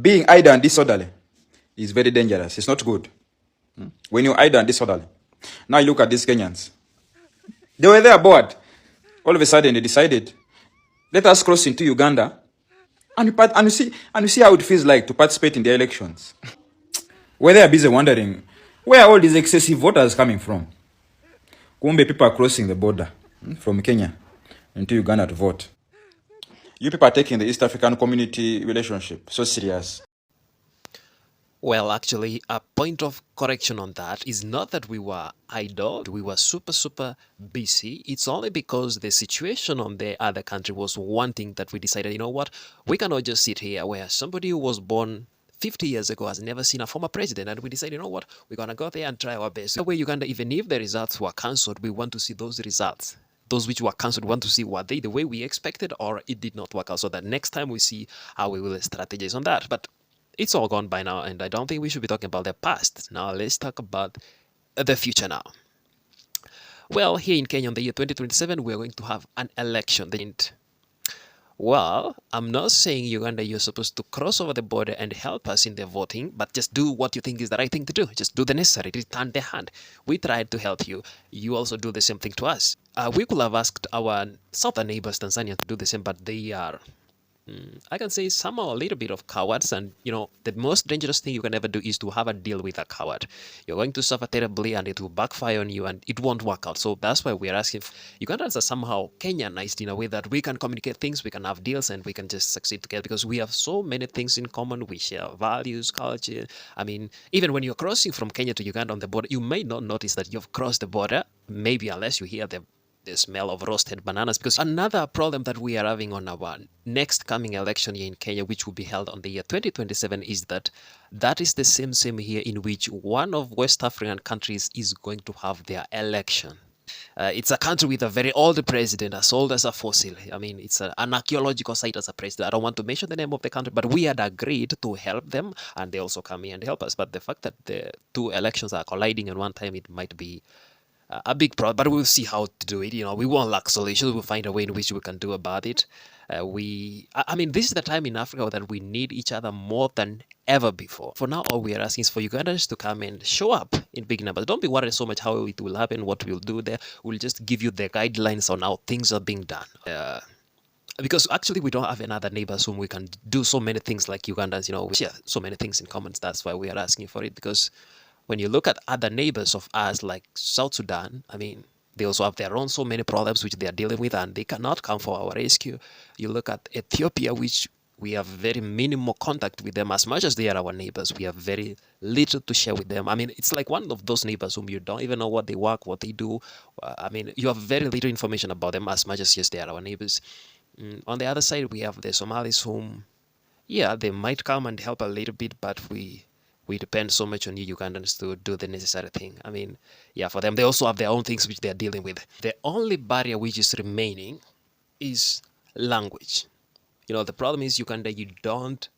Being idle and disorderly is very dangerous. It's not good. When you're idle and disorderly. Now you look at these Kenyans. They were there bored. All of a sudden they decided, let us cross into Uganda and you see how it feels like to participate in the elections. Where they are busy wondering where are all these excessive voters coming from. Kumbe people are crossing the border from Kenya into Uganda to vote. You people are taking the East African community relationship so serious. Well, actually, a point of correction on that is not that we were idle, we were super busy. It's only because the situation on the other country was one thing that we decided, you know what, we cannot just sit here where somebody who was born 50 years ago has never seen a former president, and we decided, you know what, we're going to go there and try our best. That way, Uganda, even if the results were cancelled, we want to see those results. Those which were cancelled, we want to see were they the way we expected or it did not work out, so that next time we see how we will strategize on that. But it's all gone by now, and I don't think we should be talking about the past. Now let's talk about the future now. Well, here in Kenya in the year 2027, we're going to have an election. Well, I'm not saying Uganda you're supposed to cross over the border and help us in the voting, but just do what you think is the right thing to do. Just do the necessary, return the hand. We tried to help you. You also do the same thing to us. We could have asked our southern neighbors, Tanzania, to do the same, but they are I can say somehow a little bit of cowards, and the most dangerous thing you can ever do is to have a deal with a coward. You're going to suffer terribly and it will backfire on you and it won't work out. So that's why we're asking. Ugandans are somehow Kenyanized in a way that we can communicate things, we can have deals, and we can just succeed together because we have so many things in common. We share values, culture. I mean, even when you're crossing from Kenya to Uganda on the border, you may not notice that you've crossed the border, maybe unless you hear the smell of roasted bananas. Because another problem that we are having on our next coming election here in Kenya, which will be held on the year 2027, is that is the same year in which one of West African countries is going to have their election. It's a country with a very old president, as old as a fossil. I mean, it's an archaeological site as a president. I don't want to mention the name of the country, but we had agreed to help them, and they also come here and help us. But the fact that the two elections are colliding at one time, it might be a big problem, but we'll see how to do it. We won't lack solutions. We'll find a way in which we can do about it. I mean, this is the time in Africa that we need each other more than ever before. For now, all we are asking is for Ugandans to come and show up in big numbers. Don't be worried so much how it will happen, what we'll do there. We'll just give you the guidelines on how things are being done. Because actually we don't have another neighbors whom we can do so many things like Ugandans, we share so many things in common. That's why we are asking for it, because when you look at other neighbors of us like South Sudan, I mean, they also have their own so many problems which they are dealing with, and they cannot come for our rescue. You look at Ethiopia, which we have very minimal contact with them. As much as they are our neighbors, we have very little to share with them. I mean, it's like one of those neighbors whom you don't even know what they work, what they do. I mean, you have very little information about them as much as yes, they are our neighbors. On the other side, we have the Somalis whom, yeah, they might come and help a little bit, but we depend so much on you Ugandans to do the necessary thing. I mean, yeah, for them, they also have their own things which they're dealing with. The only barrier which is remaining is language. The problem is Uganda, you don't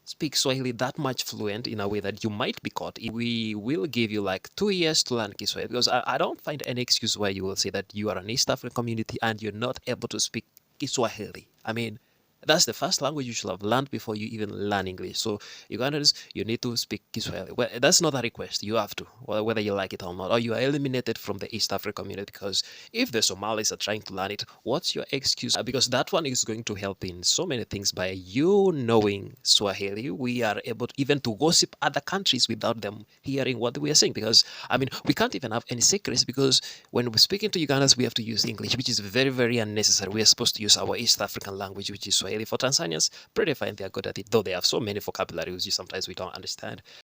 speak Swahili that much fluent in a way that you might be caught. We will give you like 2 years to learn Kiswahili, because I don't find any excuse where you will say that you are an East African community and you're not able to speak Kiswahili. I mean, that's the first language you should have learned before you even learn English. So Ugandans, you need to speak Kiswahili. Well, that's not a request. You have to, whether you like it or not, or you are eliminated from the East African community. Because if the Somalis are trying to learn it, what's your excuse? Because that one is going to help in so many things. By you knowing Swahili, we are able even to gossip other countries without them hearing what we are saying. Because, I mean, we can't even have any secrets, because when we're speaking to Ugandans, we have to use English, which is very unnecessary. We are supposed to use our East African language, which is Swahili. For Tanzanians, pretty fine, they are good at it, though they have so many vocabulary which sometimes we don't understand.